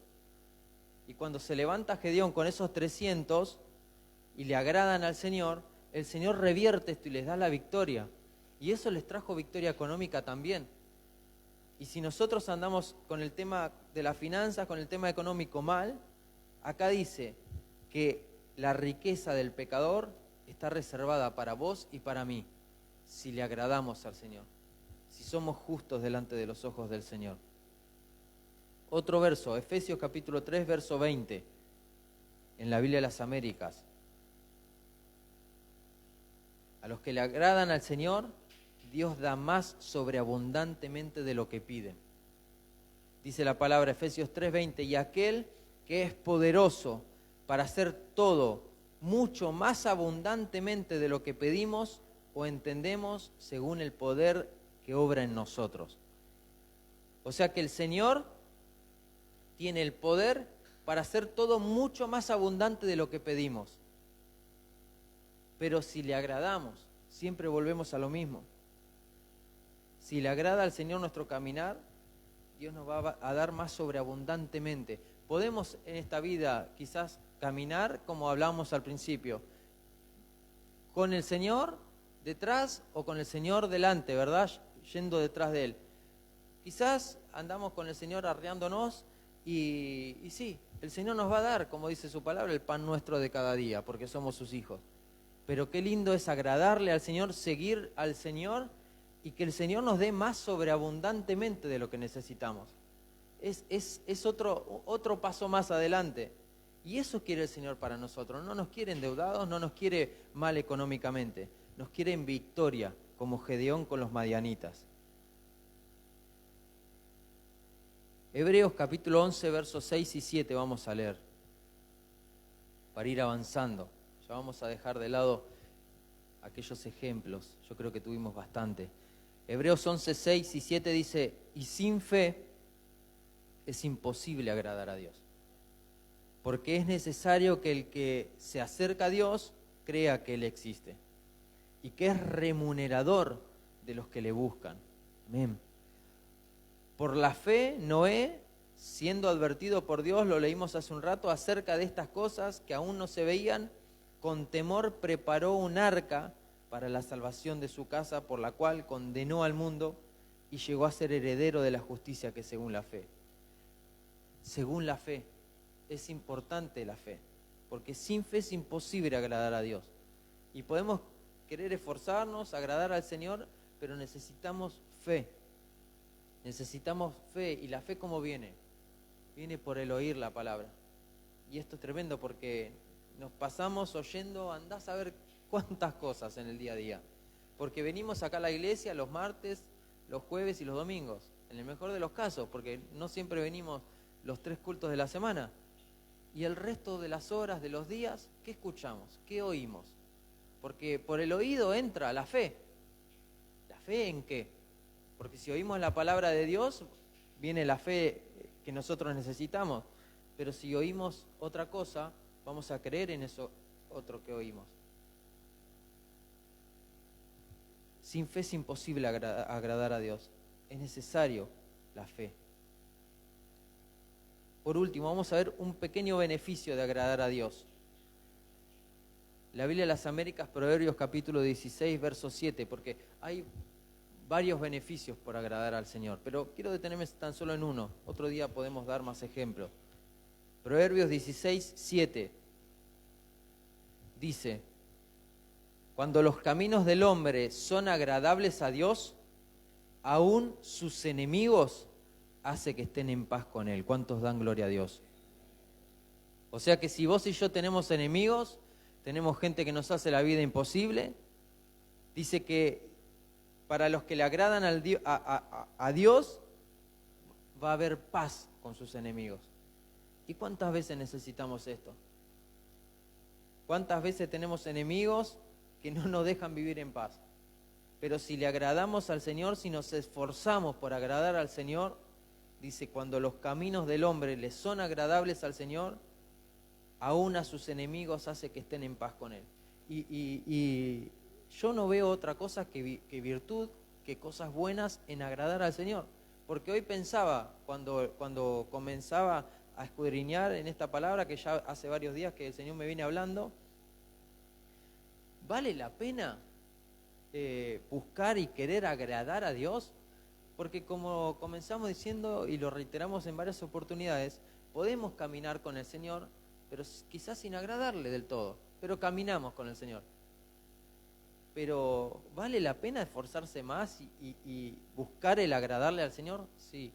Y cuando se levanta Gedeón con esos 300 y le agradan al Señor, el Señor revierte esto y les da la victoria. Y eso les trajo victoria económica también. Y si nosotros andamos con el tema de las finanzas, con el tema económico mal, acá dice que la riqueza del pecador está reservada para vos y para mí, si le agradamos al Señor, si somos justos delante de los ojos del Señor. Otro verso, Efesios capítulo 3, verso 20, en la Biblia de las Américas. A los que le agradan al Señor, Dios da más sobreabundantemente de lo que piden. Dice la palabra Efesios 3:20, y aquel que es poderoso para hacer todo mucho más abundantemente de lo que pedimos o entendemos según el poder que obra en nosotros. O sea que el Señor tiene el poder para hacer todo mucho más abundante de lo que pedimos. Pero si le agradamos, siempre volvemos a lo mismo. Si le agrada al Señor nuestro caminar, Dios nos va a dar más sobreabundantemente. Podemos en esta vida quizás caminar como hablábamos al principio, con el Señor detrás o con el Señor delante, ¿verdad? Yendo detrás de Él. Quizás andamos con el Señor arreándonos y sí, el Señor nos va a dar, como dice su palabra, el pan nuestro de cada día, porque somos sus hijos. Pero qué lindo es agradarle al Señor, seguir al Señor y que el Señor nos dé más sobreabundantemente de lo que necesitamos. Es otro paso más adelante. Y eso quiere el Señor para nosotros. No nos quiere endeudados, no nos quiere mal económicamente. Nos quiere en victoria, como Gedeón con los madianitas. Hebreos capítulo 11, versos 6 y 7 vamos a leer, para ir avanzando. Ya vamos a dejar de lado aquellos ejemplos, yo creo que tuvimos bastante. Hebreos 11, 6 y 7 dice, y sin fe es imposible agradar a Dios, porque es necesario que el que se acerca a Dios crea que Él existe y que es remunerador de los que le buscan. Amén. Por la fe, Noé, siendo advertido por Dios, lo leímos hace un rato, acerca de estas cosas que aún no se veían, con temor preparó un arca para la salvación de su casa, por la cual condenó al mundo y llegó a ser heredero de la justicia que es según la fe. Según la fe, es importante la fe, porque sin fe es imposible agradar a Dios. Y podemos querer esforzarnos, agradar al Señor, pero necesitamos fe. Necesitamos fe. ¿Y la fe cómo viene? Viene por el oír la palabra. Y esto es tremendo porque nos pasamos oyendo, andás a ver cuántas cosas en el día a día. Porque venimos acá a la iglesia los martes, los jueves y los domingos. En el mejor de los casos, porque no siempre venimos los 3 cultos de la semana. Y el resto de las horas, de los días, ¿qué escuchamos? ¿Qué oímos? Porque por el oído entra la fe. ¿La fe en qué? Porque si oímos la palabra de Dios, viene la fe que nosotros necesitamos. Pero si oímos otra cosa, vamos a creer en eso otro que oímos. Sin fe es imposible agradar a Dios. Es necesario la fe. Por último, vamos a ver un pequeño beneficio de agradar a Dios. La Biblia de las Américas, Proverbios capítulo 16, verso 7, porque hay varios beneficios por agradar al Señor, pero quiero detenerme tan solo en uno. Otro día podemos dar más ejemplos. Proverbios 16, 7 dice: cuando los caminos del hombre son agradables a Dios, aún sus enemigos hace que estén en paz con Él. ¿Cuántos dan gloria a Dios? O sea que si vos y yo tenemos enemigos, tenemos gente que nos hace la vida imposible, dice que para los que le agradan a Dios, va a haber paz con sus enemigos. ¿Y cuántas veces necesitamos esto? ¿Cuántas veces tenemos enemigos que no nos dejan vivir en paz? Pero si le agradamos al Señor, si nos esforzamos por agradar al Señor, dice, cuando los caminos del hombre le son agradables al Señor, aún a sus enemigos hace que estén en paz con Él. Y yo no veo otra cosa que virtud, que cosas buenas en agradar al Señor. Porque hoy pensaba, cuando comenzaba a escudriñar en esta palabra, que ya hace varios días que el Señor me viene hablando, ¿vale la pena buscar y querer agradar a Dios? Porque como comenzamos diciendo y lo reiteramos en varias oportunidades, podemos caminar con el Señor, pero quizás sin agradarle del todo, pero caminamos con el Señor. Pero ¿vale la pena esforzarse más y buscar el agradarle al Señor? Sí.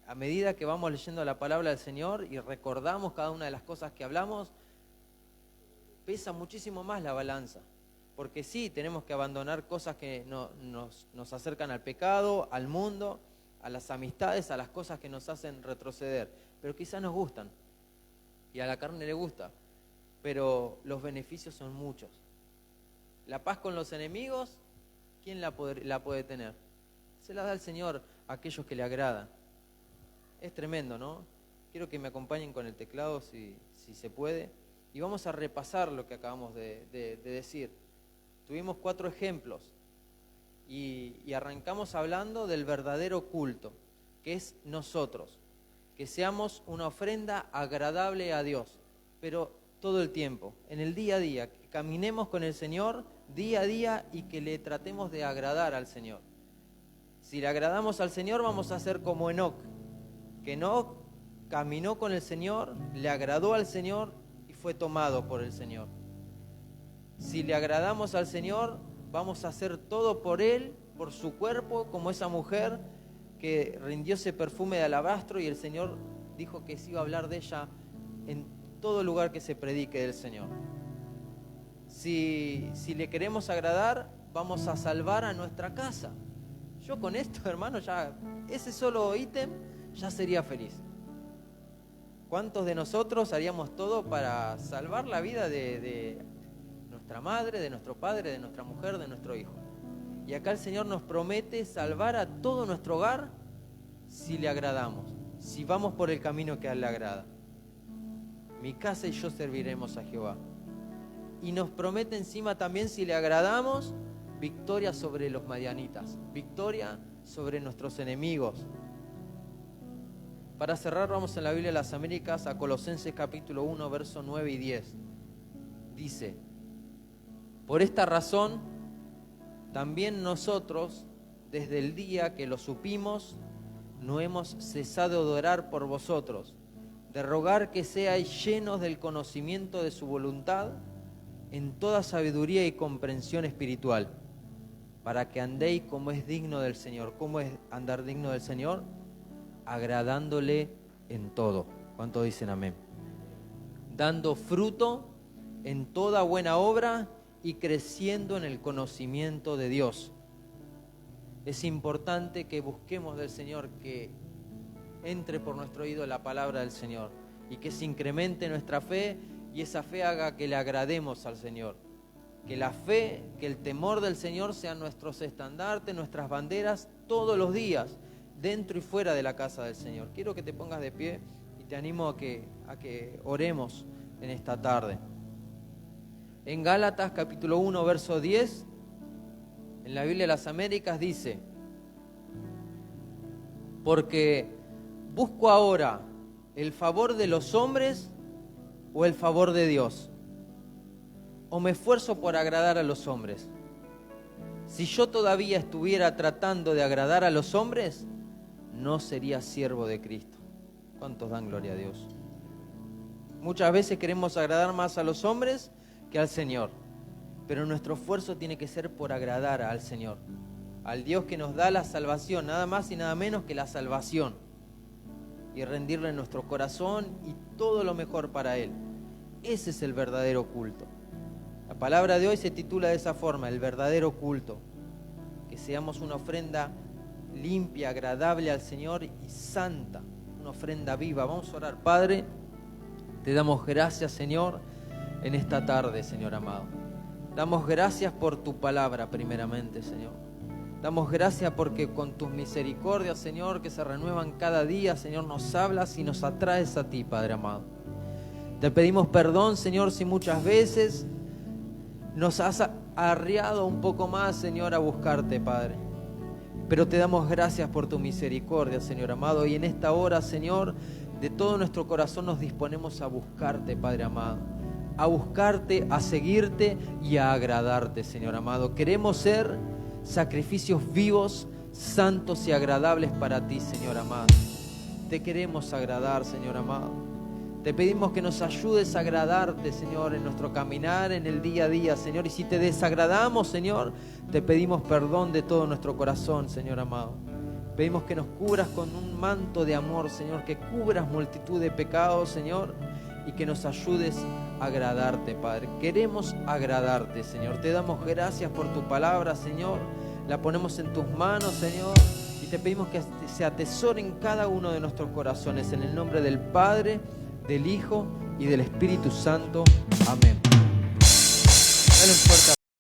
A medida que vamos leyendo la palabra del Señor y recordamos cada una de las cosas que hablamos, pesa muchísimo más la balanza. Porque sí, tenemos que abandonar cosas que nos acercan al pecado, al mundo, a las amistades, a las cosas que nos hacen retroceder. Pero quizás nos gustan. Y a la carne le gusta. Pero los beneficios son muchos. La paz con los enemigos, ¿quién la puede tener? Se la da el Señor a aquellos que le agradan. Es tremendo, ¿no? Quiero que me acompañen con el teclado si se puede. Y vamos a repasar lo que acabamos de decir. Tuvimos 4 ejemplos y arrancamos hablando del verdadero culto, que es nosotros, que seamos una ofrenda agradable a Dios, pero todo el tiempo, en el día a día, que caminemos con el Señor día a día y que le tratemos de agradar al Señor. Si le agradamos al Señor, vamos a ser como Enoc, que Enoc caminó con el Señor, le agradó al Señor y fue tomado por el Señor. Si le agradamos al Señor, vamos a hacer todo por Él, por su cuerpo, como esa mujer que rindió ese perfume de alabastro y el Señor dijo que se iba a hablar de ella en todo lugar que se predique del Señor. Si le queremos agradar, vamos a salvar a nuestra casa. Yo con esto, hermano, ya ese solo ítem ya sería feliz. ¿Cuántos de nosotros haríamos todo para salvar la vida de nuestra madre, de nuestro padre, de nuestra mujer, de nuestro hijo? Y acá el Señor nos promete salvar a todo nuestro hogar si le agradamos, si vamos por el camino que a Él le agrada. Mi casa y yo serviremos a Jehová. Y nos promete encima también, si le agradamos, victoria sobre los madianitas, victoria sobre nuestros enemigos. Para cerrar, vamos en la Biblia de las Américas a Colosenses capítulo 1, versos 9 y 10. Dice: por esta razón, también nosotros, desde el día que lo supimos, no hemos cesado de orar por vosotros, de rogar que seáis llenos del conocimiento de su voluntad, en toda sabiduría y comprensión espiritual, para que andéis como es digno del Señor. ¿Cómo es andar digno del Señor? Agradándole en todo. ¿Cuántos dicen amén? Dando fruto en toda buena obra y creciendo en el conocimiento de Dios. Es importante que busquemos del Señor, que entre por nuestro oído la palabra del Señor y que se incremente nuestra fe y esa fe haga que le agrademos al Señor. Que la fe, que el temor del Señor sean nuestros estandartes, nuestras banderas todos los días, dentro y fuera de la casa del Señor. Quiero que te pongas de pie y te animo a que oremos en esta tarde. En Gálatas capítulo 1, verso 10, En la Biblia de las Américas dice: porque busco ahora el favor de los hombres o el favor de Dios, o me esfuerzo por agradar a los hombres. Si yo todavía estuviera tratando de agradar a los hombres, no sería siervo de Cristo. ¿Cuántos dan gloria a Dios? Muchas veces queremos agradar más a los hombres que al Señor, pero nuestro esfuerzo tiene que ser por agradar al Señor, al Dios que nos da la salvación, nada más y nada menos que la salvación, y rendirle nuestro corazón y todo lo mejor para Él. Ese es el verdadero culto. La palabra de hoy se titula de esa forma: el verdadero culto. Que seamos una ofrenda limpia, agradable al Señor y santa, una ofrenda viva. Vamos a orar. Padre, te damos gracias, Señor, en esta tarde, Señor amado. Damos gracias por tu palabra primeramente, Señor. Damos gracias porque con tus misericordias, Señor, que se renuevan cada día, Señor, nos hablas y nos atraes a ti, Padre amado. Te pedimos perdón, Señor, si muchas veces nos has arriado un poco más, Señor, a buscarte, Padre. Pero te damos gracias por tu misericordia, Señor amado. Y en esta hora, Señor, de todo nuestro corazón nos disponemos a buscarte, Padre amado. A buscarte, a seguirte y a agradarte, Señor amado. Queremos ser sacrificios vivos, santos y agradables para ti, Señor amado. Te queremos agradar, Señor amado. Te pedimos que nos ayudes a agradarte, Señor, en nuestro caminar, en el día a día, Señor. Y si te desagradamos, Señor, te pedimos perdón de todo nuestro corazón, Señor amado. Pedimos que nos cubras con un manto de amor, Señor, que cubras multitud de pecados, Señor, y que nos ayudes a agradarte, Padre. Queremos agradarte, Señor. Te damos gracias por tu palabra, Señor. La ponemos en tus manos, Señor, y te pedimos que se atesore en cada uno de nuestros corazones. En el nombre del Padre, del Hijo y del Espíritu Santo. Amén. Dale un fuerte